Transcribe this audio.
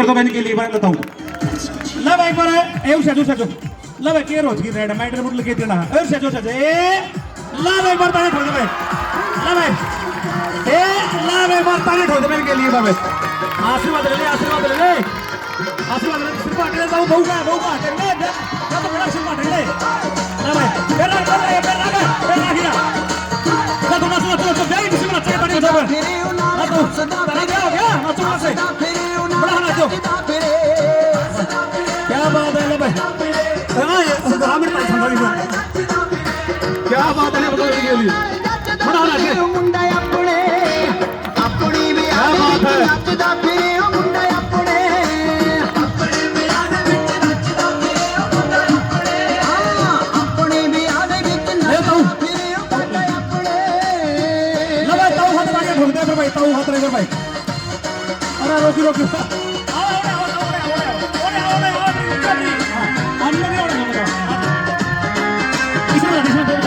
दो बहन के लिए बार बताऊं ला भाई पर एव सजो सजो ला भाई के रोज की रेड माइटर मुट लगे देना ए सजो सजो ए ला भाई पर ताने ठोक दे भाई ला भाई ए ला भाई पर ताने ठोक दे बहन के लिए बाबे आशीर्वाद ले सिर्फ आटे जाओ बहुगा ले जा तो बड़ा सिर्फ आटे ले ला भाई बेरा गिरा ना तो ना तो जाई किसी में अच्छा पानी हो जाए ना तो तारा क्या हो गया ना तो से बड़ा ना तो क्या बात है ले भाई हां ये ग्रामीण पास संभाली क्या बात है बताओ के लिए बड़ा ना के मुंडा अपने अपनी भी क्या बात है नचदा फिरे ओ मुंडा अपने अपने भी आदे विच नचदा फिरे ओ मुंडा अपने हां अपनी भी आदे विच नचदा फिरे ओ मुंडा अपने ले भाई ताऊ हाथ लगा ठोक दे फिर भाई ताऊ हाथ रे भाई अरे रोकी